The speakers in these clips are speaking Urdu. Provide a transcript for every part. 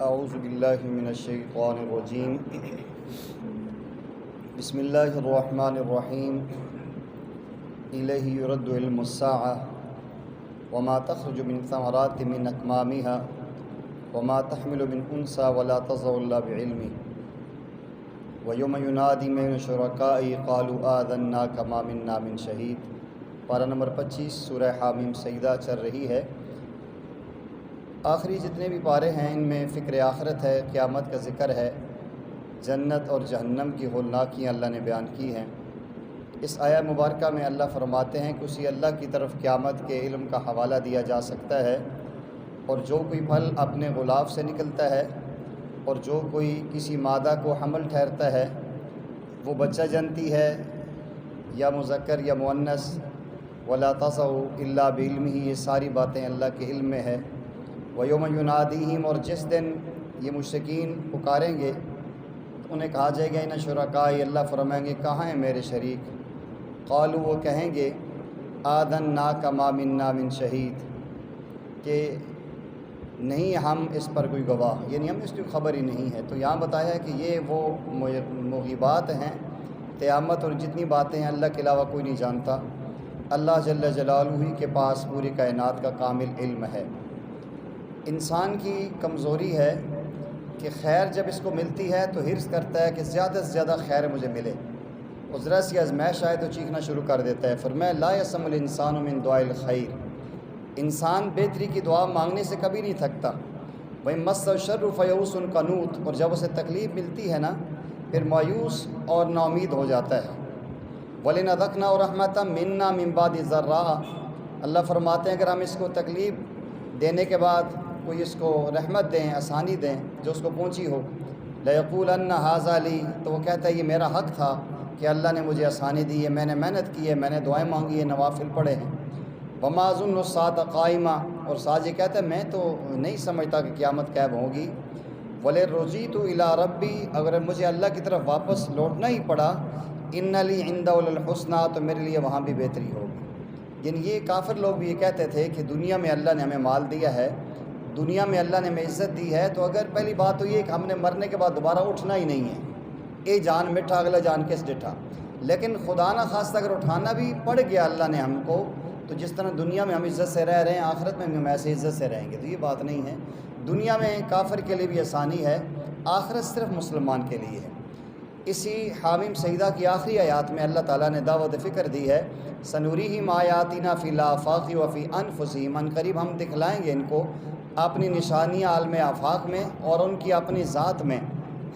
اعوذ باللہ من الشیطان الرجیم بسم اللہ الرحمن الرحیم الیہ یرد علم الساعة وما تخرج من ثمرات من اکمامها وما تحمل من انثى ولا تضع الا بعلمه ویوم ینادی من شرکائی قالوا آذناک ما منا من شہید۔ پارہ نمبر 25 سورہ حامیم سجدہ چل رہی ہے۔ آخری جتنے بھی پارے ہیں ان میں فکر آخرت ہے، قیامت کا ذکر ہے، جنت اور جہنم کی ہولناکیاں اللہ نے بیان کی ہیں۔ اس آیہ مبارکہ میں اللہ فرماتے ہیں کہ اسی اللہ کی طرف قیامت کے علم کا حوالہ دیا جا سکتا ہے، اور جو کوئی پھل اپنے غلاف سے نکلتا ہے اور جو کوئی کسی مادہ کو حمل ٹھہرتا ہے وہ بچہ جنتی ہے یا مذکر یا مؤنث، ولا تضع الا بعلمہ، یہ ساری باتیں اللہ کے علم میں ہے۔ ویوم ینادیہم، اور جس دن یہ مشرکین پکاریں گے تو انہیں کہا جائے گا ان شرکائی، اللہ فرمائیں گے کہاں ہیں میرے شریک؟ قالوا، وہ کہیں گے آذناک ما منا من شہید، کہ نہیں ہم اس پر کوئی گواہ، یعنی ہم اس کی خبر ہی نہیں ہے۔ تو یہاں بتایا ہے کہ یہ وہ مغیبات ہیں، قیامت اور جتنی باتیں ہیں اللہ کے علاوہ کوئی نہیں جانتا۔ اللہ جل جلالہ ہی کے پاس پوری کائنات کا کامل علم ہے۔ انسان کی کمزوری ہے کہ خیر جب اس کو ملتی ہے تو حرص کرتا ہے کہ زیادہ سے زیادہ خیر مجھے ملے، اور ذرا سی آزمائش آئے تو چیخنا شروع کر دیتا ہے۔ فرمایا لا یسم الانسان من دعاء الخیر، انسان بہتری کی دعا مانگنے سے کبھی نہیں تھکتا۔ وَإِن مَسَّهُ الشَّرُّ فَيَئُوسٌ قَنُوطٌ، اور جب اسے تکلیف ملتی ہے نا پھر مایوس اور نا امید ہو جاتا ہے۔ وَلِنَذَقْنَاهُ رَحْمَةً مِنَّا مِن بَعْدِ ضَرَّاءٍ، اللہ فرماتے ہیں اگر ہم اس کو تکلیف دینے کے بعد کوئی اس کو رحمت دیں، آسانی دیں جو اس کو پہنچی ہو، لَيَقُولَنَّ هَٰذَا لِي، تو وہ کہتا ہے یہ میرا حق تھا کہ اللہ نے مجھے آسانی دی ہے، میں نے محنت کی ہے، میں نے دعائیں مانگی ہیں، نوافل پڑھے ہیں۔ وَمَا أَظُنُّ السَّاعَةَ قَائِمَةً، اور ساتھ یہ کہتا ہے میں تو نہیں سمجھتا کہ قیامت قائم ہوگی۔ وَلَئِن رُجِعْتُ إِلَىٰ رَبِّي، اگر مجھے اللہ کی طرف واپس لوٹنا ہی پڑا، إِنَّ لِي عِندَهُ لَلْحُسْنَىٰ، تو میرے لیے وہاں بھی بہتری ہوگی۔ یعنی یہ کافر لوگ بھی یہ کہتے تھے کہ دنیا میں اللہ نے ہمیں مال دیا ہے، دنیا میں اللہ نے ہمیں عزت دی ہے، تو اگر پہلی بات تو یہ کہ ہم نے مرنے کے بعد دوبارہ اٹھنا ہی نہیں ہے، اے جان مٹھا اگلا جان کس ڈٹھا۔ لیکن خدا نہ خواستہ اگر اٹھانا بھی پڑ گیا اللہ نے ہم کو، تو جس طرح دنیا میں ہم عزت سے رہ رہے ہیں آخرت میں بھی ہم ایسے عزت سے رہیں گے، تو یہ بات نہیں ہے۔ دنیا میں کافر کے لیے بھی آسانی ہے، آخرت صرف مسلمان کے لیے ہے۔ اسی حامیم سجدہ کی آخری آیات میں اللہ تعالیٰ نے دعوت فکر دی ہے، سنوریہم آیاتنا فی الآفاق وفی انفسہم، ان قریب ہم دکھلائیں گے ان کو اپنی نشانیاں عالم آفاق میں اور ان کی اپنی ذات میں،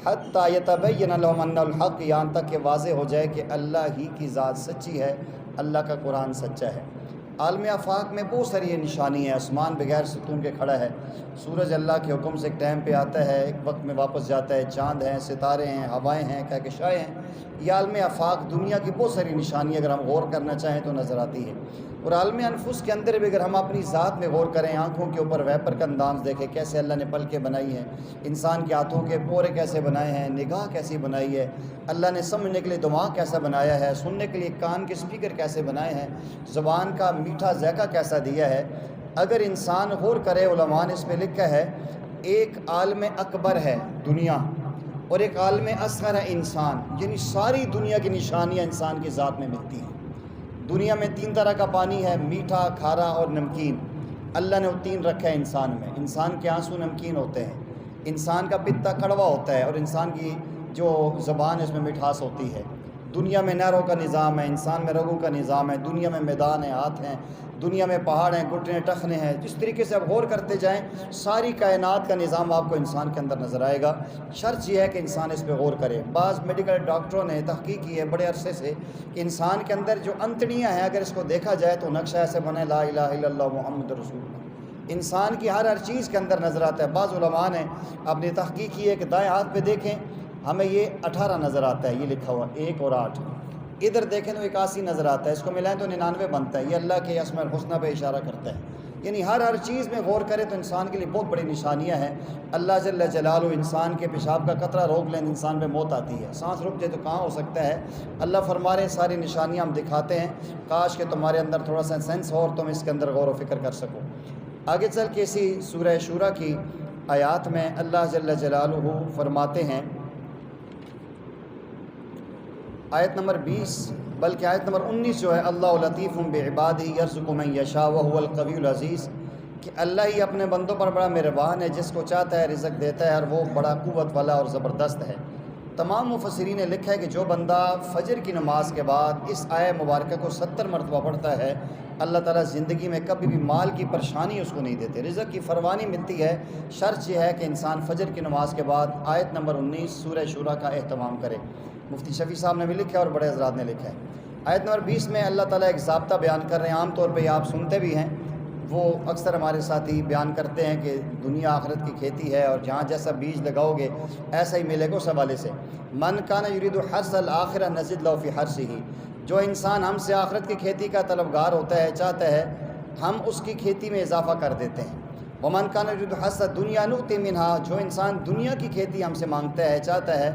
حتی یتبین لہم ان الحق، یہاں تک کہ واضح ہو جائے کہ اللہ ہی کی ذات سچی ہے، اللہ کا قرآن سچا ہے۔ عالم آفاق میں بہت ساری یہ نشانی ہے، آسمان بغیر ستون کے کھڑا ہے، سورج اللہ کے حکم سے ایک ٹائم پہ آتا ہے، ایک وقت میں واپس جاتا ہے، چاند ہیں، ستارے ہیں، ہوائیں ہیں، کہکشائیں ہیں۔ یہ عالم آفاق دنیا کی بہت ساری نشانیاں اگر ہم غور کرنا چاہیں تو نظر آتی ہے۔ اور عالم انفس کے اندر بھی اگر ہم اپنی ذات میں غور کریں، آنکھوں کے اوپر ویپر کا انداز دیکھیں، کیسے اللہ نے پلکیں بنائی ہیں، انسان کے ہاتھوں کے پورے کیسے بنائے ہیں، نگاہ کیسی بنائی ہے، اللہ نے سمجھنے کے لیے دماغ کیسا بنایا ہے، سننے کے لیے کان کے سپیکر کیسے بنائے ہیں، زبان کا میٹھا ذائقہ کیسا دیا ہے، اگر انسان غور کرے، علماء نے اس میں لکھا ہے ایک عالم اکبر ہے دنیا اور ایک عالم اصغر ہے انسان، یعنی ساری دنیا کی نشانیاں انسان کی ذات میں ملتی ہیں۔ دنیا میں 3 طرح کا پانی ہے، میٹھا، کھارا اور نمکین، اللہ نے وہ 3 رکھا ہے انسان میں۔ انسان کے آنسو نمکین ہوتے ہیں، انسان کا پتا کڑوا ہوتا ہے، اور انسان کی جو زبان ہے اس میں مٹھاس ہوتی ہے۔ دنیا میں نہروں کا نظام ہے، انسان میں رگوں کا نظام ہے، دنیا میں میدان ہیں، ہاتھ ہیں، دنیا میں پہاڑ ہیں، گھٹنے ٹخنے ہیں۔ جس طریقے سے آپ غور کرتے جائیں ساری کائنات کا نظام آپ کو انسان کے اندر نظر آئے گا۔ شرط یہ ہے کہ انسان اس پہ غور کرے۔ بعض میڈیکل ڈاکٹروں نے تحقیق کی ہے بڑے عرصے سے کہ انسان کے اندر جو انتڑیاں ہیں اگر اس کو دیکھا جائے تو نقشہ ایسے بنے لا الہ الا اللہ محمد رسول اللہ، انسان کی ہر چیز کے اندر نظر آتا ہے۔ بعض علماء نے اپنی تحقیق کی ہے کہ دائیں ہاتھ پہ دیکھیں ہمیں یہ 18 نظر آتا ہے، یہ لکھا ہوا 1 اور 8، ادھر دیکھیں تو 81 نظر آتا ہے، اس کو ملائیں تو 99 بنتا ہے۔ یہ اللہ کے اسماء الحسنی پہ اشارہ کرتا ہے۔ یعنی ہر چیز میں غور کرے تو انسان کے لیے بہت بڑی نشانیاں ہیں۔ اللہ جل جلالہ انسان کے پیشاب کا قطرہ روک لیں انسان پہ موت آتی ہے، سانس رک جائے تو کہاں ہو سکتا ہے۔ اللہ فرما رہے ہیں ساری نشانیاں ہم دکھاتے ہیں، کاش کہ تمہارے اندر تھوڑا سا سینس ہو اور تم اس کے اندر غور و فکر کر سکو۔ آگے چل کے اسی سورہ شورا کی آیات میں اللہ جل جلالہ فرماتے ہیں، آیت نمبر 20 بلکہ آیت نمبر 19 جو ہے، اللہ لطیف بعبادہ یرزق من یشاء وہو القوی العزیز، کہ اللہ ہی اپنے بندوں پر بڑا مہربان ہے، جس کو چاہتا ہے رزق دیتا ہے، اور وہ بڑا قوت والا اور زبردست ہے۔ تمام مفسرین نے لکھا ہے کہ جو بندہ فجر کی نماز کے بعد اس آیہ مبارکہ کو 70 مرتبہ پڑھتا ہے، اللہ تعالیٰ زندگی میں کبھی بھی مال کی پریشانی اس کو نہیں دیتے، رزق کی فراوانی ملتی ہے۔ شرط یہ ہے کہ انسان فجر کی نماز کے بعد آیت نمبر 19 سورہ شورا کا اہتمام کرے۔ مفتی شفیع صاحب نے بھی لکھا ہے اور بڑے حضرات نے لکھا ہے۔ آیت نمبر 20 میں اللہ تعالیٰ ایک ضابطہ بیان کر رہے ہیں، عام طور پہ یہ آپ سنتے بھی ہیں، وہ اکثر ہمارے ساتھی بیان کرتے ہیں کہ دنیا آخرت کی کھیتی ہے، اور جہاں جیسا بیج لگاؤ گے ایسا ہی ملے گا اس حوالے سے۔ من کان یرید حرث الآخرہ نزد لہ فی حرثہ، جو انسان ہم سے آخرت کی کھیتی کا طلبگار ہوتا ہے، چاہتا ہے، ہم اس کی کھیتی میں اضافہ کر دیتے ہیں۔ ومن کان یرید حرث الدنیا نؤتی منہا، جو انسان دنیا کی کھیتی ہم سے مانگتا ہے، چاہتا ہے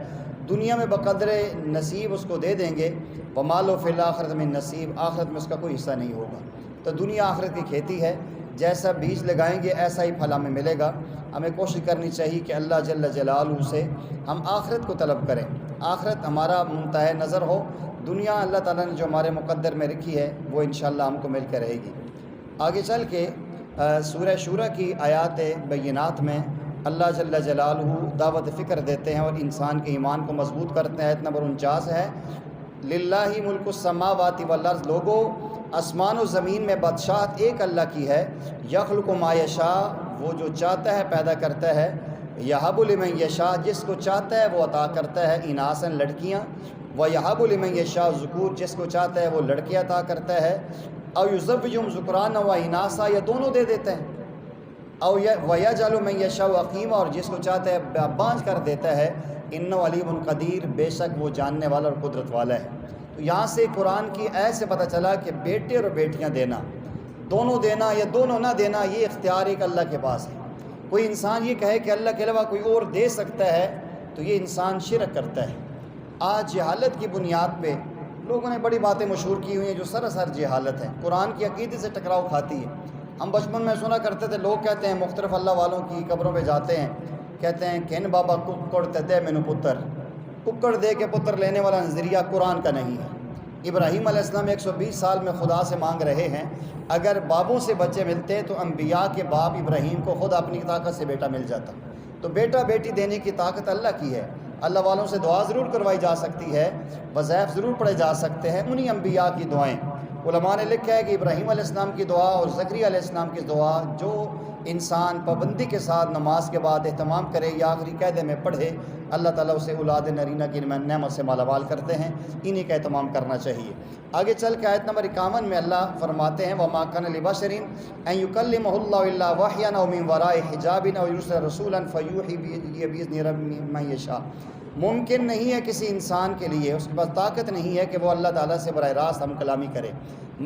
دنیا میں بقدر نصیب اس کو دے دیں گے، وما لہ فی الآخرۃ من نصیب، آخرت میں اس کا کوئی حصہ نہیں ہوگا۔ تو دنیا آخرت کی کھیتی ہے، جیسا بیج لگائیں گے ایسا ہی پھل ہمیں ملے گا۔ ہمیں کوشش کرنی چاہیے کہ اللہ جل جلالہ سے ہم آخرت کو طلب کریں، آخرت ہمارا منتہی نظر ہو، دنیا اللہ تعالیٰ نے جو ہمارے مقدر میں رکھی ہے وہ انشاءاللہ ہم کو مل کے رہے گی۔ آگے چل کے سورہ شورا کی آیات بینات میں اللہ جل جلالہ دعوت فکر دیتے ہیں اور انسان کے ایمان کو مضبوط کرتے ہیں۔ آیت نمبر 49 ہے، للہ ملک السماوات والارض، لوگو آسمان و زمین میں بادشاہت ایک اللہ کی ہے، یخلق ما یشاء، وہ جو چاہتا ہے پیدا کرتا ہے، یہب لمن یشاء، جس کو چاہتا ہے وہ عطا کرتا ہے، اناسا لڑکیاں، ویہب لمن یشاء ذکور، جس کو چاہتا ہے وہ لڑکے عطا کرتا ہے، او یزوجہم ذکرانا و اناسا، یا دونوں دے دیتے ہیں، او ویجعل من یشاء عقیما، اور جس کو چاہتا ہے بانجھ کر دیتا ہے، انہ علیم قدیر، بے شک وہ جاننے والا اور قدرت والا ہے۔ تو یہاں سے قرآن کی آیت سے پتہ چلا کہ بیٹے اور بیٹیاں دینا، دونوں دینا یا دونوں نہ دینا، یہ اختیار ایک اللہ کے پاس ہے۔ کوئی انسان یہ کہے کہ اللہ کے علاوہ کوئی اور دے سکتا ہے تو یہ انسان شرک کرتا ہے۔ آج جہالت کی بنیاد پہ لوگوں نے بڑی باتیں مشہور کی ہوئی ہیں جو سراسر جہالت ہے، قرآن کی عقیدے سے ٹکراؤ کھاتی ہے۔ ہم بچپن میں سنا کرتے تھے، لوگ کہتے ہیں مختلف اللہ والوں کی قبروں پہ جاتے ہیں، کہتے ہیں کہن بابا ککڑ تے دے مینو پتر، ککڑ دے کے پتر لینے والا نظریہ قرآن کا نہیں ہے۔ ابراہیم علیہ السلام 120 سال میں خدا سے مانگ رہے ہیں، اگر بابوں سے بچے ملتے تو انبیاء کے باپ ابراہیم کو خود اپنی طاقت سے بیٹا مل جاتا۔ تو بیٹا بیٹی دینے کی طاقت اللہ کی ہے، اللہ والوں سے دعا ضرور کروائی جا سکتی ہے، وظائف ضرور پڑھے جا سکتے ہیں، انہی انبیاء کی دعائیں۔ علماء نے لکھا ہے کہ ابراہیم علیہ السلام کی دعا اور زکریا علیہ السلام کی دعا جو انسان پابندی کے ساتھ نماز کے بعد اہتمام کرے یا آخری قاعدے میں پڑھے، اللہ تعالیٰ اسے اولاد نرینہ کی نعمت سے مالا مال کرتے ہیں، انہی کا اہتمام کرنا چاہیے۔ آگے چل کے آیت نمبر 51 میں اللہ فرماتے ہیں، وَمَا كَانَ لِبَشَرٍ أَن يُكَلِّمَهُ اللَّهُ إِلَّا وَحْيًا أَوْ مِن وَرَاءِ حِجَابٍ أَوْ يُرْسِلَ رَسُولًا فَيُوحِي بِإِذْنِ رَبِّهِ مَن يَشَاءُ، ممکن نہیں ہے کسی انسان کے لیے، اس کے پاس طاقت نہیں ہے کہ وہ اللہ تعالیٰ سے براہ راست ہم کلامی کرے،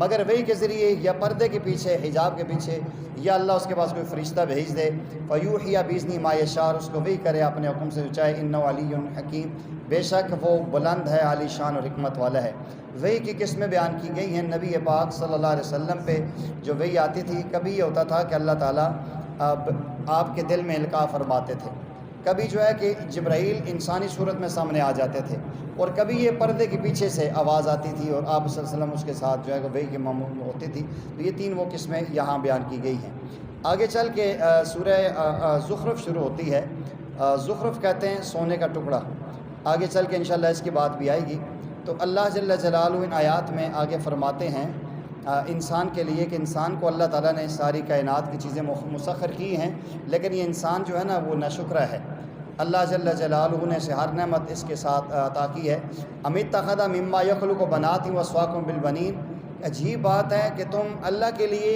مگر وہی کے ذریعے یا پردے کے پیچھے، حجاب کے پیچھے، یا اللہ اس کے پاس کوئی فرشتہ بھیج دے، فَيُوحِي بِإِذْنِ مَا يَشَاءُ، اس کو وہی کرے اپنے حکم سے چاہے، إِنَّهُ عَلِيٌّ حَكِيمٌ، بے شک وہ بلند ہے، عالی شان اور حکمت والا ہے۔ وہی کی قسمیں بیان کی گئی ہیں نبی پاک صلی اللہ علیہ وسلم پہ جو وہی آتی تھی۔ کبھی یہ ہوتا تھا کہ اللہ تعالیٰ آپ کے دل میں القاء فرماتے تھے، کبھی جو ہے کہ جبرائیل انسانی صورت میں سامنے آ جاتے تھے، اور کبھی یہ پردے کے پیچھے سے آواز آتی تھی اور آپ صلی اللہ علیہ وسلم اس کے ساتھ جو ہے کہ وہی کی معمول ہوتی تھی۔ تو یہ تین وہ قسمیں یہاں بیان کی گئی ہیں۔ آگے چل کے سورہ زخرف شروع ہوتی ہے۔ زخرف کہتے ہیں سونے کا ٹکڑا، آگے چل کے انشاءاللہ اس کی بات بھی آئے گی۔ تو اللہ جل جلالہ ان آیات میں آگے فرماتے ہیں انسان کے لیے کہ انسان کو اللہ تعالیٰ نے ساری کائنات کی چیزیں مسخر کی ہیں، لیکن یہ انسان جو ہے نا وہ ناشکرا ہے۔ اللہ جل جلالہ نے اسے ہر نعمت اس کے ساتھ عطا کی ہے۔ ام اتخذ مما یخلق بنات واسواکم بالبنین، عجیب بات ہے کہ تم اللہ کے لیے،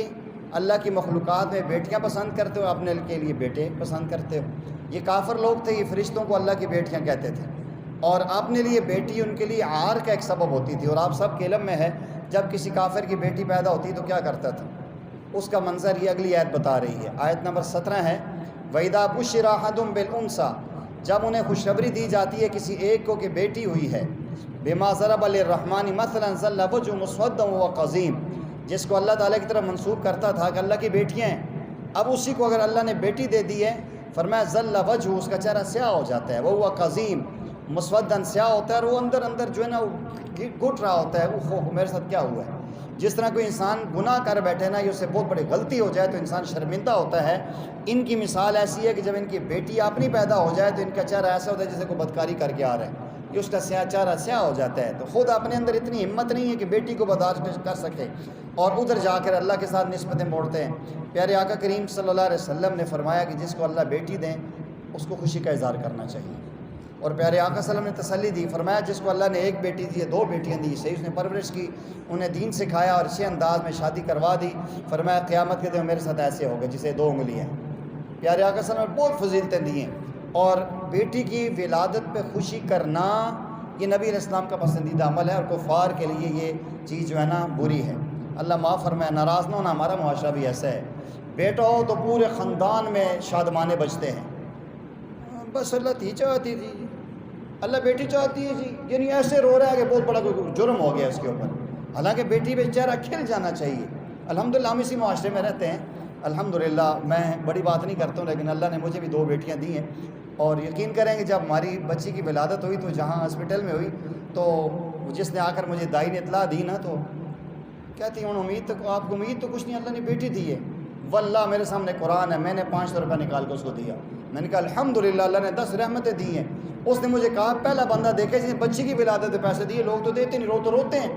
اللہ کی مخلوقات میں بیٹیاں پسند کرتے ہو، اپنے کے لیے بیٹے پسند کرتے ہو۔ یہ کافر لوگ تھے، یہ فرشتوں کو اللہ کی بیٹیاں کہتے تھے، اور اپنے لیے بیٹی ان کے لیے عار کا ایک سبب ہوتی تھی۔ اور آپ سب کے علم میں ہے جب کسی کافر کی بیٹی پیدا ہوتی تو کیا کرتا تھا، اس کا منظر یہ اگلی آیت بتا رہی ہے۔ آیت نمبر 17 ہے، وَإِذَا بُشِّرَ أَحَدٌ بِالْأُنثىٰ، جب انہیں خوشخبری دی جاتی ہے کسی ایک کو کہ بیٹی ہوئی ہے، بِمَا ضَرَبَ لِلرَّحْمَٰنِ مَثَلًا ظَلَّ وَجْهُهُ مُسْوَدًّا وَهُوَ كَظِيمٌ، جس کو اللہ تعالیٰ کی طرف منسوب کرتا تھا کہ اللہ کی بیٹیاں ہیں، اب اسی کو اگر اللہ نے بیٹی دے دی ہے فرمایا ذل وجہ، اس کا چہرہ سیاہ ہو جاتا ہے، وہ قزیم مسودن سیاہ ہوتا ہے، اور وہ اندر اندر جو ہے نا گھٹ رہا ہوتا ہے، اوہ میرے ساتھ کیا ہوا ہے۔ جس طرح کوئی انسان گناہ کر بیٹھے نا، یہ اس سے بہت بڑی غلطی ہو جائے تو انسان شرمندہ ہوتا ہے۔ ان کی مثال ایسی ہے کہ جب ان کی بیٹی اپنی پیدا ہو جائے تو ان کا چہرہ ایسا ہوتا ہے جیسے کوئی بدکاری کر کے آ رہا ہے، یہ اس کا چہرہ سیاہ ہو جاتا ہے۔ تو خود اپنے اندر اتنی ہمت نہیں ہے کہ بیٹی کو برداشت کر سکے، اور ادھر جا کر اللہ کے ساتھ نسبتیں موڑتے ہیں۔ پیارے آقا کریم صلی اللہ علیہ وسلم نے فرمایا کہ جس کو اللہ بیٹی دیں اس کو خوشی کا اظہار کرنا چاہیے، اور پیارے آقا صلی اللہ علیہ وسلم نے تسلی دی، فرمایا جس کو اللہ نے ایک بیٹی دی ہے، دو بیٹیاں دی، صحیح اس نے پرورش کی، انہیں دین سکھایا اور اچھے انداز میں شادی کروا دی، فرمایا قیامت کے دن میرے ساتھ ایسے ہوگا جسے 2 انگلیاں ہیں۔ پیارے آقا صلی اللہ علیہ وسلم نے بہت فضیلتیں دی ہیں، اور بیٹی کی ولادت پہ خوشی کرنا یہ نبی علیہ السلام کا پسندیدہ عمل ہے، اور کفار کے لیے یہ چیز جو ہے نا بری ہے۔ اللہ معاف فرمائے، ناراض نہ ہونا، ہمارا معاشرہ بھی ایسا ہے، بیٹا ہو تو پورے خاندان میں شادمانے بجتے ہیں، بس اللہ تھی چاہتی تھی، اللہ بیٹی چاہتی ہے جی، یعنی ایسے رو رہا ہے کہ بہت بڑا کوئی جرم ہو گیا اس کے اوپر، حالانکہ بیٹی پہ چہرہ کھل جانا چاہیے۔ الحمدللہ ہم اسی معاشرے میں رہتے ہیں، الحمدللہ میں بڑی بات نہیں کرتا ہوں، لیکن اللہ نے مجھے بھی 2 بیٹیاں دی ہیں، اور یقین کریں کہ جب ہماری بچی کی ولادت ہوئی تو جہاں ہاسپٹل میں ہوئی تو جس نے آ کر مجھے دائی نے اطلاع دی نا، تو کہتی ہوں امید تو آپ کو امید تو کچھ نہیں، اللہ نے بیٹی دی ہے، واللہ میرے سامنے قرآن ہے، میں نے 500 روپے نکال کے اس کو دیا، میں نے کہا الحمدللہ اللہ نے 10 رحمتیں دی ہیں۔ اس نے مجھے کہا پہلا بندہ دیکھے جس نے بچی کی ولادت پہ پیسے دیے، لوگ تو دیتے نہیں، لوگ تو روتے ہیں۔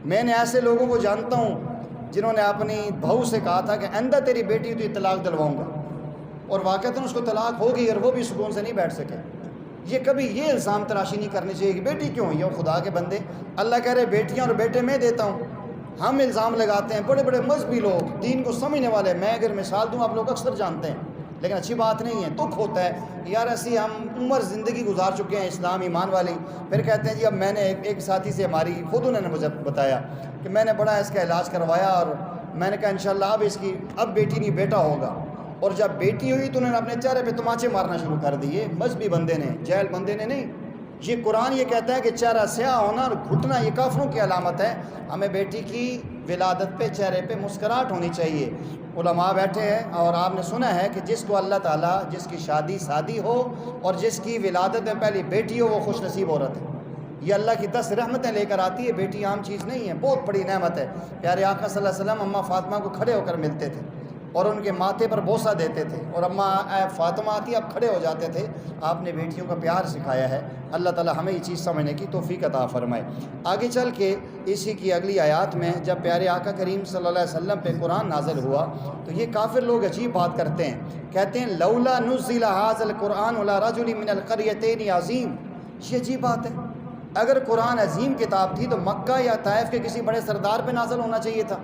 میں نے ایسے لوگوں کو جانتا ہوں جنہوں نے اپنی بہو سے کہا تھا کہ آئندہ تیری بیٹی تو طلاق دلواؤں گا، اور واقعتاً اس کو طلاق ہو گئی، اور وہ بھی سکون سے نہیں بیٹھ سکے۔ یہ کبھی یہ الزام تراشی نہیں کرنی چاہیے کہ بیٹی کیوں ہوئی ہے، خدا کے بندے، اللہ کہہ رہے بیٹیاں اور بیٹے میں دیتا ہوں۔ ہم الزام لگاتے ہیں، بڑے بڑے مذہبی لوگ، دین کو سمجھنے والے، میں اگر مثال دوں آپ لوگ اکثر جانتے ہیں، لیکن اچھی بات نہیں ہے، دکھ ہوتا ہے یار، ایسی ہم عمر زندگی گزار چکے ہیں اسلام ایمان والی، پھر کہتے ہیں جی اب میں نے ایک ساتھی سے ہماری خود انہوں نے مجھے بتایا کہ میں نے بڑا اس کا علاج کروایا، اور میں نے کہا انشاءاللہ اب اس کی اب بیٹی نہیں بیٹا ہوگا، اور جب بیٹی ہوئی تو انہوں نے اپنے چہرے پہ تماچے مارنا شروع کر دیے، مذہبی بندے نے، جاہل بندے نے نہیں۔ یہ قرآن یہ کہتا ہے کہ چہرہ سیاہ ہونا اور گھٹنا یہ کافروں کی علامت ہے، ہمیں بیٹی کی ولادت پہ چہرے پہ مسکراہٹ ہونی چاہیے۔ علماء بیٹھے ہیں اور آپ نے سنا ہے کہ جس کو اللہ تعالیٰ جس کی شادی ہو اور جس کی ولادت میں پہلی بیٹی ہو وہ خوش نصیب عورت ہے، یہ اللہ کی 10 رحمتیں لے کر آتی ہے، بیٹی عام چیز نہیں ہے، بہت بڑی نعمت ہے۔ پیارے آقا صلی اللہ علیہ وسلم اماں فاطمہ کو کھڑے ہو کر ملتے تھے اور ان کے ماتھے پر بوسہ دیتے تھے، اور اماں فاطمہ آتی اب کھڑے ہو جاتے تھے۔ آپ نے بیٹیوں کا پیار سکھایا ہے، اللہ تعالیٰ ہمیں یہ چیز سمجھنے کی توفیق عطا فرمائے۔ آگے چل کے اسی کی اگلی آیات میں جب پیارے آقا کریم صلی اللہ علیہ وسلم پہ قرآن نازل ہوا تو یہ کافر لوگ عجیب بات کرتے ہیں، کہتے ہیں لولا نزل ھذا القرآن علی رجل من القریتین عظیم، یہ عجیب بات ہے، اگر قرآن عظیم کتاب تھی تو مکہ یا طائف کے کسی بڑے سردار پہ نازل ہونا چاہیے تھا،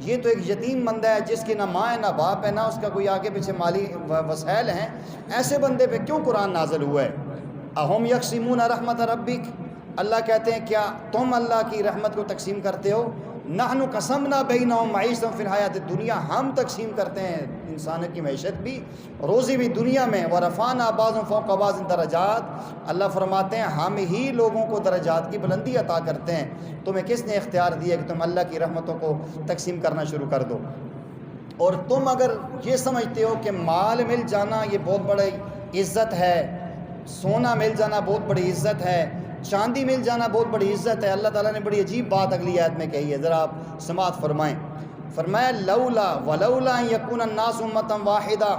یہ تو ایک یتیم بندہ ہے جس کی نہ ماں ہے نہ باپ ہے، نہ اس کا کوئی آگے پیچھے مالی وسائل ہیں، ایسے بندے پہ کیوں قرآن نازل ہوا ہے؟ اہم یقسمون رحمت ربک، اللہ کہتے ہیں کیا تم اللہ کی رحمت کو تقسیم کرتے ہو؟ نحن قسمنا بینہم معیشتہم فی الحیات الدنیا، ہم تقسیم کرتے ہیں انسان کی معیشت بھی روزی بھی دنیا میں، ورفعنا بعضهم فوق بعض درجات، اللہ فرماتے ہیں ہم ہی لوگوں کو درجات کی بلندی عطا کرتے ہیں، تمہیں کس نے اختیار دیا کہ تم اللہ کی رحمتوں کو تقسیم کرنا شروع کر دو؟ اور تم اگر یہ سمجھتے ہو کہ مال مل جانا یہ بہت بڑی عزت ہے، سونا مل جانا بہت بڑی عزت ہے، چاندی مل جانا بہت بڑی عزت ہے، اللہ تعالیٰ نے بڑی عجیب بات اگلی آیت میں کہی ہے، ذرا آپ سماعت فرمائیں۔ فرمایا لولا ولولا ان یکون الناس امۃ واحدہ،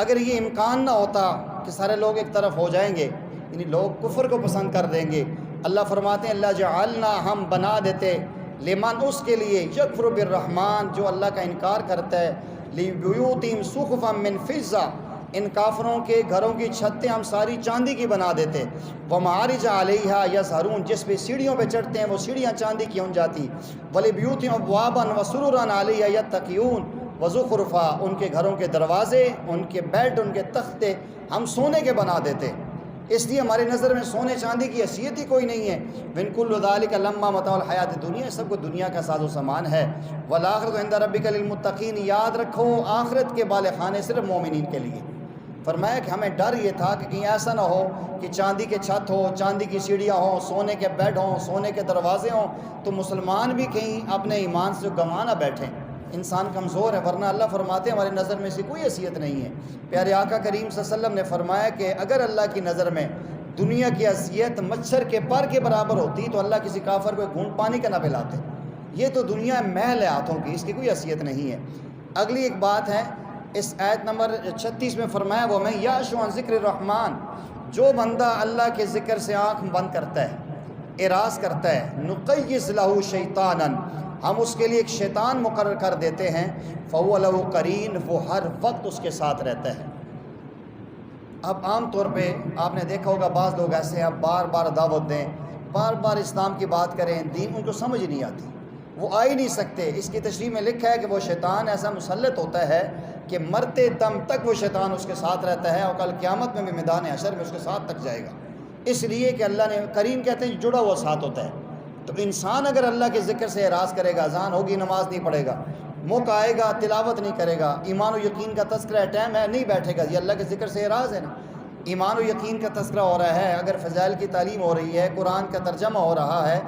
اگر یہ امکان نہ ہوتا کہ سارے لوگ ایک طرف ہو جائیں گے، یعنی لوگ کفر کو پسند کر دیں گے، اللہ فرماتے ہیں لجعلنا، ہم بنا دیتے، لمن اس کے لیے، یکفر بالرحمن جو اللہ کا انکار کرتا ہے، لبیوتہم سقفا من فضہ، ان کافروں کے گھروں کی چھتیں ہم ساری چاندی کی بنا دیتے، ومعارج علیہا یظہرون، جس پہ سیڑھیوں پہ چڑھتے ہیں وہ سیڑھیاں چاندی کی ہو جاتی، ولبیوتہم ابوابا وسررا علیہا یتقیون وزخرفا، ان کے گھروں کے دروازے، ان کے بیڈ، ان کے تختے ہم سونے کے بنا دیتے، اس لیے ہماری نظر میں سونے چاندی کی حیثیت ہی کوئی نہیں ہے۔ وَإِن كُلُّ ذَلِكَ لَمَّا مَتَاعُ الْحَيَاةِ الدُّنْيَا، سب کو دنیا کا ساز و سامان ہے، وَالْآخِرَةُ عِندَ رَبِّكَ لِلْمُتَّقِينَ، یاد رکھو آخرت کے بالے خانے صرف مومنین کے لیے۔ فرمایا کہ ہمیں ڈر یہ تھا کہ کہیں ایسا نہ ہو کہ چاندی کے چھت ہو، چاندی کی سیڑھیاں ہوں، سونے کے بیڈ ہوں، سونے کے دروازے ہوں، تو مسلمان بھی کہیں اپنے ایمان سے گنوا نہ بیٹھیں۔ انسان کمزور ہے، ورنہ اللہ فرماتے ہیں ہماری نظر میں سے کوئی حیثیت نہیں ہے۔ پیارے آقا کریم صلی اللہ علیہ وسلم نے فرمایا کہ اگر اللہ کی نظر میں دنیا کی حیثیت مچھر کے پر کے برابر ہوتی تو اللہ کسی کافر کو ایک گھونٹ پانی کا نہ پلاتے۔ یہ تو دنیا محل ہے ہاتھوں کی، اس کی کوئی حیثیت نہیں ہے۔ اگلی ایک بات ہے، اس آیت نمبر 36 میں فرمایا وہ میں یعش عن ذکر الرحمن، جو بندہ اللہ کے ذکر سے آنکھ بند کرتا ہے، اعراض کرتا ہے، نقیض لہ شیطانا، ہم اس کے لیے ایک شیطان مقرر کر دیتے ہیں، فہو لہ قرین، وہ ہر وقت اس کے ساتھ رہتا ہے۔ اب عام طور پہ آپ نے دیکھا ہوگا بعض لوگ ایسے ہیں، بار بار دعوت دیں، بار بار اسلام کی بات کریں، دین ان کو سمجھ نہیں آتی، وہ آ ہی نہیں سکتے۔ اس کی تشریح میں لکھا ہے کہ وہ شیطان ایسا مسلط ہوتا ہے کہ مرتے دم تک وہ شیطان اس کے ساتھ رہتا ہے، اور کل قیامت میں بھی میدان حشر میں اس کے ساتھ تک جائے گا، اس لیے کہ اللہ نے کریم کہتے ہیں جڑا ہوا ساتھ ہوتا ہے۔ تو انسان اگر اللہ کے ذکر سے اعراض کرے گا، اذان ہوگی نماز نہیں پڑھے گا، موقع آئے گا تلاوت نہیں کرے گا، ایمان و یقین کا تذکرہ ٹائم ہے نہیں بیٹھے گا، یہ اللہ کے ذکر سے اعراض ہے نا۔ ایمان و یقین کا تذکرہ ہو رہا ہے، اگر فضائل کی تعلیم ہو رہی ہے، قرآن کا ترجمہ ہو رہا ہے،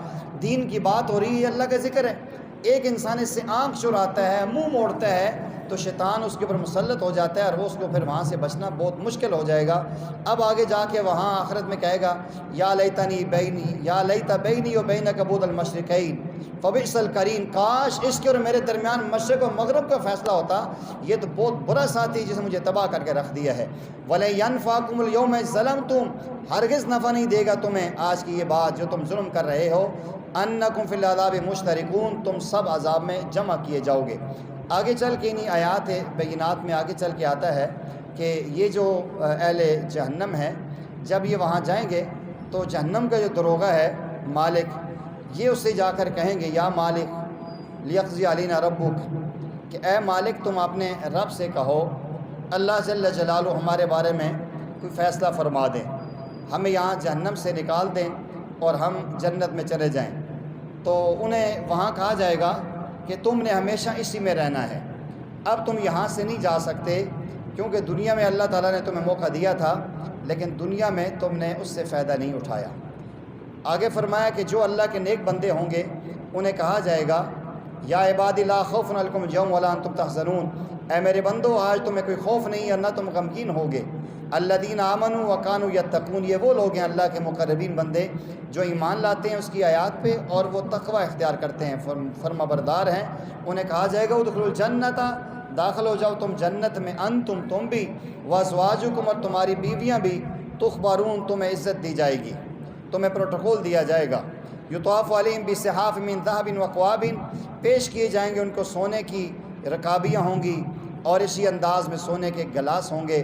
دین کی بات ہو رہی ہے، اللہ کا ذکر ہے، ایک انسان اس سے آنکھ چراتا ہے، منہ موڑتا ہے، تو شیطان اس کے اوپر مسلط ہو جاتا ہے، اور وہ اس کو پھر وہاں سے بچنا بہت مشکل ہو جائے گا۔ اب آگے جا کے وہاں آخرت میں کہے گا یا لیتنی بینی یا لیت بینی و بینک بعد المشرقین فبئس القرین، کاش اس کے اور میرے درمیان مشرق و مغرب کا فیصلہ ہوتا، یہ تو بہت برا ساتھی جس نے مجھے تباہ کر کے رکھ دیا ہے۔ وَلَن يَنفَعَكُمُ الْيَوْمَ إِذ ظَلَمْتُمْ، ہرگز نفع نہیں دے گا تمہیں آج کی یہ بات جو تم ظلم کر رہے ہو، أَنَّكُمْ فِي الْعَذَابِ مُشْتَرِكُونَ، تم سب عذاب میں جمع کیے جاؤ گے۔ آگے چل کے انہی آیات بینات میں آگے چل کے آتا ہے کہ یہ جو اہل جہنم ہے، جب یہ وہاں جائیں گے تو جہنم کا جو دروغہ ہے مالک، یہ اس سے جا کر کہیں گے یا مالک لیقضی علینا ربک، کہ اے مالک تم اپنے رب سے کہو اللہ جل جلالہ ہمارے بارے میں کوئی فیصلہ فرما دیں، ہمیں یہاں جہنم سے نکال دیں اور ہم جنت میں چلے جائیں۔ تو انہیں وہاں کہا جائے گا کہ تم نے ہمیشہ اسی میں رہنا ہے، اب تم یہاں سے نہیں جا سکتے، کیونکہ دنیا میں اللہ تعالیٰ نے تمہیں موقع دیا تھا، لیکن دنیا میں تم نے اس سے فائدہ نہیں اٹھایا۔ آگے فرمایا کہ جو اللہ کے نیک بندے ہوں گے انہیں کہا جائے گا یا عبادی لا خوف علیکم اليوم ولا انتم تحزنون، اے میرے بندو آج تمہیں کوئی خوف نہیں اور نہ تم غمگین ہوگے۔ الذین آمنوا وکانوا یتقون، یہ وہ لوگ ہیں اللہ کے مقربین بندے جو ایمان لاتے ہیں اس کی آیات پہ اور وہ تقوی اختیار کرتے ہیں، فرما بردار ہیں۔ انہیں کہا جائے گا ادخلوا الجنت، داخل ہو جاؤ تم جنت میں، انتم تم بھی، وازواجکم اور تمہاری بیویاں بھی، تخبرون تمہیں عزت دی جائے گی، تمہیں پروٹوکول دیا جائے گا۔ یطاف علیہم بصحاف من ذہب واکواب، پیش کیے جائیں گے ان کو سونے کی رکابیاں ہوں گی اور اسی انداز میں سونے کے گلاس ہوں گے۔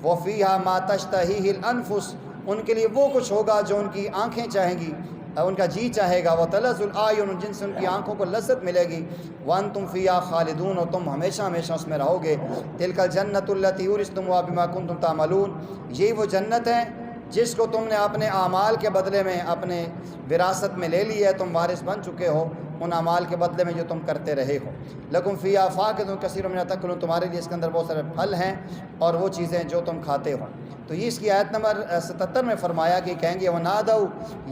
وفیہا ما تشتہیہ الانفس، ان کے لیے وہ کچھ ہوگا جو ان کی آنکھیں چاہیں گی، ان کا جی چاہے گا۔ وتلذ الاعین، جن سے ان کی آنکھوں کو لذت ملے گی۔ وانتم فیہا خالدون، اور تم ہمیشہ ہمیشہ اس میں رہو گے۔ تلک الجنۃ التی اورثتموہا بما کنتم تعملون، یہی وہ جنت ہے جس کو تم نے اپنے اعمال کے بدلے میں اپنے وراثت میں لے لی ہے، تم وارث بن چکے ہو ان اعمال کے بدلے میں جو تم کرتے رہے ہو۔ لکم فیہا فاکہۃ کثیر منھا تأکلون، تمہارے لیے اس کے اندر بہت سارے پھل ہیں اور وہ چیزیں جو تم کھاتے ہو۔ تو یہ اس کی آیت نمبر 77 میں فرمایا کہ کہیں گے وَنَادَوْا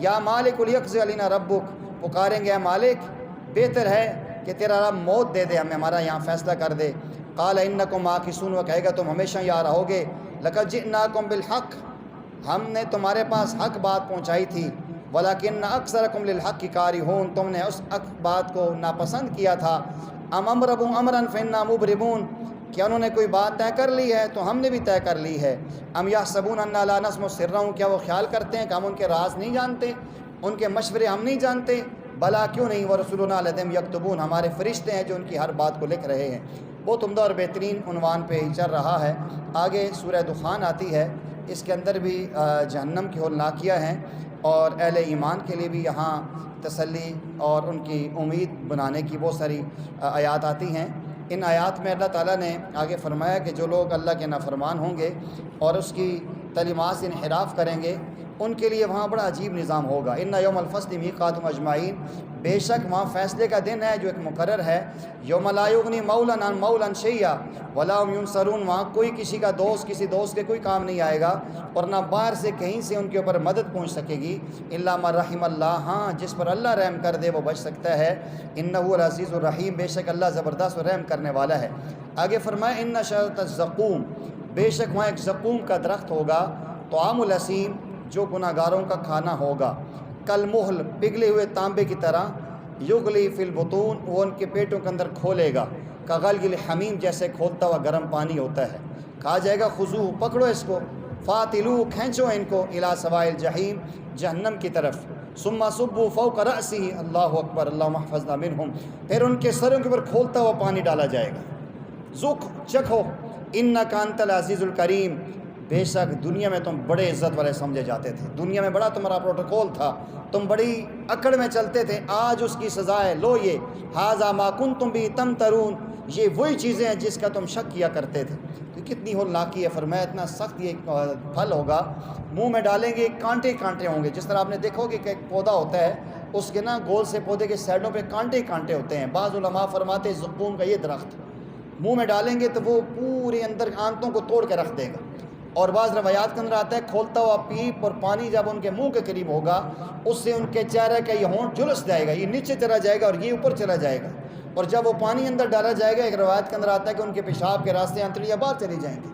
یا مالک لیقضِ علینا ربک، پکاریں گے اے مالک بہتر ہے کہ تیرا رب موت دے دے، ہمیں ہمارا یہاں فیصلہ کر دے۔ قال انکم ماکثون، وہ کہے گا تم ہمیشہ یہاں رہو گے۔ لقد جئناکم بالحق، ہم نے تمہارے پاس حق بات پہنچائی تھی، ولیکن اکثرکم للحق کارہون، تم نے اس حق بات کو ناپسند کیا تھا۔ ام امروا امرا فانا مبرمون، کیا انہوں نے کوئی بات طے کر لی ہے تو ہم نے بھی طے کر لی ہے۔ ام یحسبون انا لا نسمع سرهم، کیا وہ خیال کرتے ہیں کہ ہم ان کے راز نہیں جانتے، ان کے مشورے ہم نہیں جانتے۔ بلا کیوں نہیں، ورسولنا لدیہم یکتبون، ہمارے فرشتے ہیں جو ان کی ہر بات کو لکھ رہے ہیں۔ بہت عمدہ اور بہترین عنوان پہ چل رہا ہے۔ آگے سورہ دخان آتی ہے، اس کے اندر بھی جہنم کی ہولناکیاں ہیں اور اہل ایمان کے لیے بھی یہاں تسلی اور ان کی امید بنانے کی بہت ساری آیات آتی ہیں۔ ان آیات میں اللہ تعالیٰ نے آگے فرمایا کہ جو لوگ اللہ کے نافرمان ہوں گے اور اس کی تعلیمات سے انحراف کریں گے، ان کے لیے وہاں بڑا عجیب نظام ہوگا۔ ان یوم الفصل میقاتہم اجمعین، بے شک وہاں فیصلے کا دن ہے جو ایک مقرر ہے۔ یوم لا یغنی مولا عن مولا شیئا ولا هم ینصرون، وہاں کوئی کسی کا دوست کسی دوست کے کوئی کام نہیں آئے گا، اور نہ باہر سے کہیں سے ان کے اوپر مدد پہنچ سکے گی، الا من رحم اللہ، ہاں جس پر اللہ رحم کر دے وہ بچ سکتا ہے۔ انہ العزیز الرحیم، بے شک اللہ زبردست و رحم کرنے والا ہے۔ آگے فرمایا ان شجرۃ الزقوم، بے شک وہاں ایک زقوم کا درخت ہوگا، طعام الاسیم، جو گناہ گاروں کا کھانا ہوگا، کالمہل، پگھلے ہوئے تانبے کی طرح، یغلی فی البطون، وہ ان کے پیٹوں کے اندر کھولے گا، کغلغل الحمیم، جیسے کھولتا ہوا گرم پانی ہوتا ہے۔ کہا جائے گا خذوہ، پکڑو اس کو، فاتلو، کھینچو ان کو، الی سواء الجحیم، جہنم کی طرف، ثم صبوا فوق رأسہ، اللہ اکبر، اللہم احفظنا منہم، پھر ان کے سروں کے اوپر کھولتا ہوا پانی ڈالا جائے گا۔ ذوق، چکھو، انک انت العزیز الکریم، بے شک دنیا میں تم بڑے عزت والے سمجھے جاتے تھے، دنیا میں بڑا تمہارا پروٹوکول تھا، تم بڑی اکڑ میں چلتے تھے، آج اس کی سزا ہے، لو یہ ھذا ما کنتم بہ تمترون، یہ وہی چیزیں ہیں جس کا تم شک کیا کرتے تھے۔ تو کتنی ہولناکی ہے، فرمایا اتنا سخت یہ پھل ہوگا، منہ میں ڈالیں گے کانٹے کانٹے ہوں گے، جس طرح آپ نے دیکھو کہ ایک پودا ہوتا ہے، اس کے نا گول سے پودے کے سائڈوں پہ کانٹے کانٹے ہوتے ہیں۔ بعض علماء فرماتے ہیں زقوم کا یہ درخت منہ میں ڈالیں گے تو وہ پورے اندر آنتوں کو توڑ کے رکھ دے گا، اور بعض روایات کے اندر آتا ہے کھولتا ہوا پیپ اور پانی جب ان کے منہ کے قریب ہوگا، اس سے ان کے چہرے کا یہ ہونٹ جھلس جائے گا، یہ نیچے چلا جائے گا اور یہ اوپر چلا جائے گا، اور جب وہ پانی اندر ڈالا جائے گا، ایک روایت کے اندر آتا ہے کہ ان کے پیشاب کے راستے انتڑیاں باہر چلی جائیں گی۔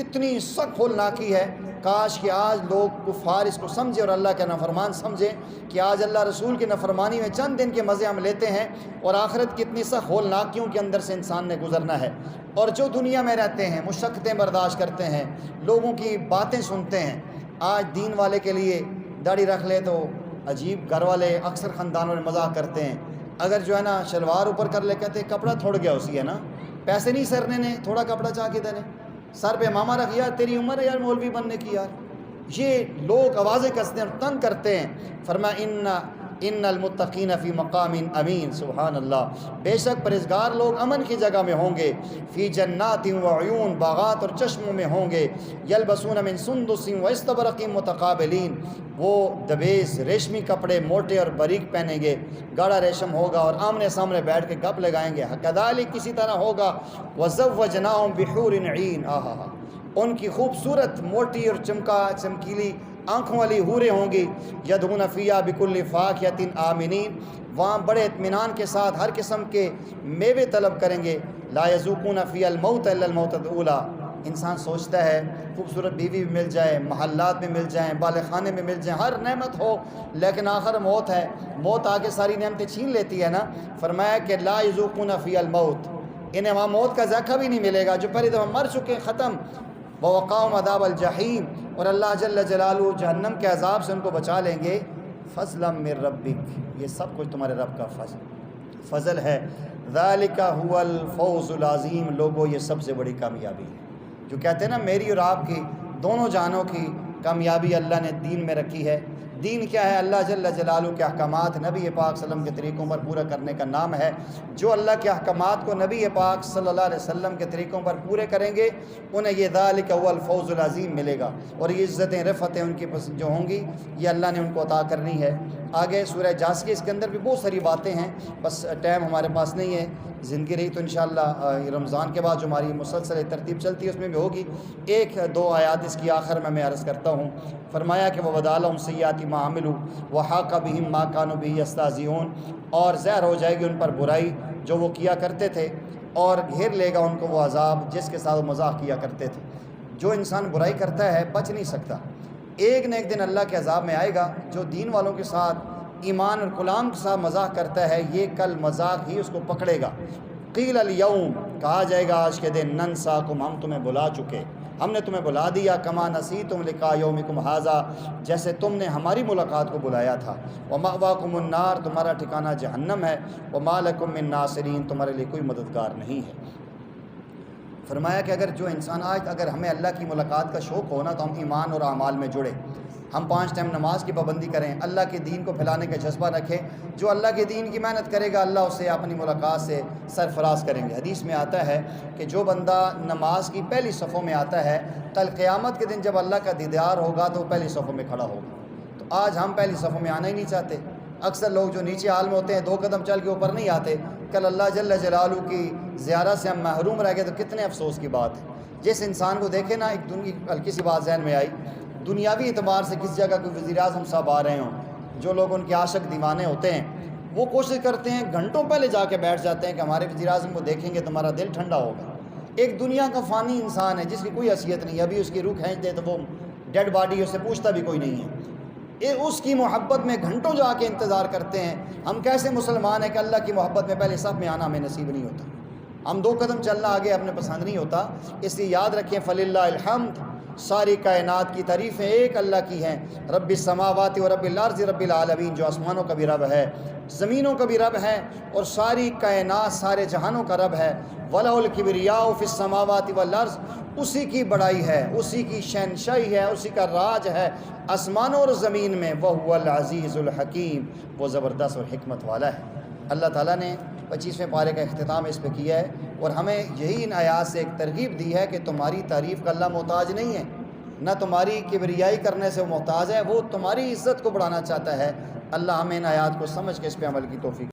اتنی سخت ہولناکی ہے، کاش کہ آج لوگ کفار اس کو سمجھے اور اللہ کا نافرمان سمجھے کہ آج اللہ رسول کی نافرمانی میں چند دن کے مزے ہم لیتے ہیں، اور آخرت کتنی سخت ہولناکیوں کے اندر سے انسان نے گزرنا ہے۔ اور جو دنیا میں رہتے ہیں، مشقتیں برداشت کرتے ہیں، لوگوں کی باتیں سنتے ہیں، آج دین والے کے لیے داڑھی رکھ لے تو عجیب، گھر والے اکثر خاندانوں میں مذاق کرتے ہیں، اگر جو ہے نا شلوار اوپر کر لے کہتے ہیں کپڑا تھوڑ گیا اسی ہے نا، پیسے نہیں سرنے نے، تھوڑا کپڑا چاہ کے دینے، سر پہ ماما رکھ، یار تیری عمر ہے یار مولوی بننے کی یار۔ یہ لوگ آوازیں کستے ہیں اور تنگ کرتے ہیں۔ فرمایا ان المتقین فی مقام امین، سبحان اللہ، بے شک پرہیزگار لوگ امن کی جگہ میں ہوں گے، فی جنات وعیون، باغات اور چشموں میں ہوں گے، یلبسون من سندس واستبرق متقابلین، وہ دبیز ریشمی کپڑے موٹے اور باریک پہنیں گے، گاڑھا ریشم ہوگا، اور آمنے سامنے بیٹھ کے گپ لگائیں گے، کذالک، کسی طرح ہوگا، وزوجناہم بحور عین، آہا، ان کی خوبصورت موٹی اور چمکیلی آنکھوں والی حوریں ہوں گی، یدعون فیہا بکل فاکہۃ آمنین، وہاں بڑے اطمینان کے ساتھ ہر قسم کے میوے طلب کریں گے، لا یذوقون فیہا الموت الا الموتۃ الاولی، انسان سوچتا ہے خوبصورت بیوی بھی مل جائے، محلات میں مل جائیں، بالغ خانے میں مل جائیں، ہر نعمت ہو، لیکن آخر موت ہے، موت آ کے ساری نعمتیں چھین لیتی ہے نا۔ فرمایا کہ لا یذوقون فیہا الموت، انہیں وہاں موت کا ذائقہ بھی نہیں ملے گا، جو پہلی دفعہ مر چکے ختم، ووقاہم عذاب الجحیم، اور اللہ جل جلالہ جہنم کے عذاب سے ان کو بچا لیں گے، فضلا من ربک، یہ سب کچھ تمہارے رب کا فضل ہے، ذالک هو الفوز العظیم، لوگوں یہ سب سے بڑی کامیابی ہے۔ جو کہتے ہیں نا میری اور آپ کی دونوں جانوں کی کامیابی اللہ نے دین میں رکھی ہے۔ دین کیا ہے؟ اللہ جل جلالہ کے احکامات نبی پاک صلی اللہ علیہ وسلم کے طریقوں پر پورا کرنے کا نام ہے۔ جو اللہ کے احکامات کو نبی پاک صلی اللہ علیہ وسلم کے طریقوں پر پورے کریں گے، انہیں یہ ذالک هو الفوز العظیم ملے گا، اور یہ عزتیں رفعتیں ان کی جو ہوں گی یہ اللہ نے ان کو عطا کرنی ہے۔ آگے سورہ جاسیہ، اس کے اندر بھی بہت ساری باتیں ہیں، بس ٹائم ہمارے پاس نہیں ہے، زندگی رہی تو انشاءاللہ رمضان کے بعد جو ہماری مسلسل ترتیب چلتی ہے اس میں بھی ہوگی۔ ایک دو آیات اس کی آخر میں عرض کرتا ہوں۔ فرمایا کہ وَبَدَا لَهُمْ سَیِّئَاتُ مَا عَمِلُوا وَحَاقَ بِهِم مَا كَانُوا بِهِ يَسْتَهْزِئُونَ، اور ظاہر ہو جائے گی ان پر برائی جو وہ کیا کرتے تھے، اور گھیر لے گا ان کو وہ عذاب جس کے ساتھ وہ مذاق کیا کرتے تھے۔ جو انسان برائی کرتا ہے بچ نہیں سکتا، ایک نہ ایک دن اللہ کے عذاب میں آئے گا۔ جو دین والوں کے ساتھ، ایمان اور کلام کے ساتھ مذاق کرتا ہے، یہ کل مذاق ہی اس کو پکڑے گا۔ قیل الیوم، کہا جائے گا آج کے دن، ننساکم، ہم تمہیں بلا چکے، ہم نے تمہیں بلا دیا، کما نسیتم لقاء یومکم ھذا، جیسے تم نے ہماری ملاقات کو بلایا تھا، ومأواکم النار، تمہارا ٹھکانہ جہنم ہے، وما لکم من ناصرین، تمہارے لیے کوئی مددگار نہیں ہے۔ فرمایا کہ جو انسان آج اگر ہمیں اللہ کی ملاقات کا شوق ہو نا، تو ہم ایمان اور اعمال میں جڑے، ہم 5 ٹائم نماز کی پابندی کریں، اللہ کے دین کو پھیلانے کا جذبہ رکھیں۔ جو اللہ کے دین کی محنت کرے گا، اللہ اسے اپنی ملاقات سے سرفراز کریں گے۔ حدیث میں آتا ہے کہ جو بندہ نماز کی پہلی صفوں میں آتا ہے، کل قیامت کے دن جب اللہ کا دیدار ہوگا تو وہ پہلی صفوں میں کھڑا ہوگا۔ آج ہم پہلی صفوں میں آنا ہی نہیں چاہتے. اکثر لوگ جو نیچے حال میں ہوتے ہیں 2 قدم چل کے اوپر نہیں آتے. کل اللہ جل جلالہ کی زیارت سے ہم محروم رہ گئے تو کتنے افسوس کی بات ہے. جس انسان کو دیکھے نا، ایک ہلکی سی بات ذہن میں آئی، دنیاوی اعتبار سے کس جگہ کوئی وزیر اعظم صاحب آ رہے ہوں، جو لوگ ان کے عاشق دیوانے ہوتے ہیں وہ کوشش کرتے ہیں، گھنٹوں پہلے جا کے بیٹھ جاتے ہیں کہ ہمارے وزیر اعظم کو دیکھیں گے تو ہمارا دل ٹھنڈا ہوگا. ایک دنیا کا فانی انسان ہے جس کی کوئی حیثیت نہیں ہے، ابھی اس کی روح کھینچ دے تو وہ ڈیڈ باڈی، اس سے پوچھتا بھی کوئی نہیں ہے. اس کی محبت میں گھنٹوں جا کے انتظار کرتے ہیں. ہم کیسے مسلمان ہیں کہ اللہ کی محبت میں پہلے صف میں آنا ہمیں نصیب نہیں ہوتا. ہم 2 قدم چلنا آگے اپنے پسند نہیں ہوتا. اس لیے یاد رکھیں فللہ الحمد، ساری کائنات کی تعریفیں ایک اللہ کی ہیں. رب السماوات و رب الارض رب العالمین، جو آسمانوں کا بھی رب ہے، زمینوں کا بھی رب ہے، اور ساری کائنات سارے جہانوں کا رب ہے. وَلَهُ الْكِبْرِيَاءُ فِي السَّمَاوَاتِ وَالْأَرْضِ، اسی کی بڑائی ہے، اسی کی شہنشاہی ہے، اسی کا راج ہے آسمانوں اور زمین میں. وَهُوَ الْعَزِيزُ الْحَكِيمُ، وہ زبردست اور حکمت والا ہے. اللہ تعالیٰ نے 25ویں پارے کا اختتام اس پہ کیا ہے، اور ہمیں یہی ان آیات سے ایک ترغیب دی ہے کہ تمہاری تعریف کا اللہ محتاج نہیں ہے، نہ تمہاری کبریائی کرنے سے وہ محتاج ہے، وہ تمہاری عزت کو بڑھانا چاہتا ہے. اللہ ہمیں ان آیات کو سمجھ کے اس پہ عمل کی توفیق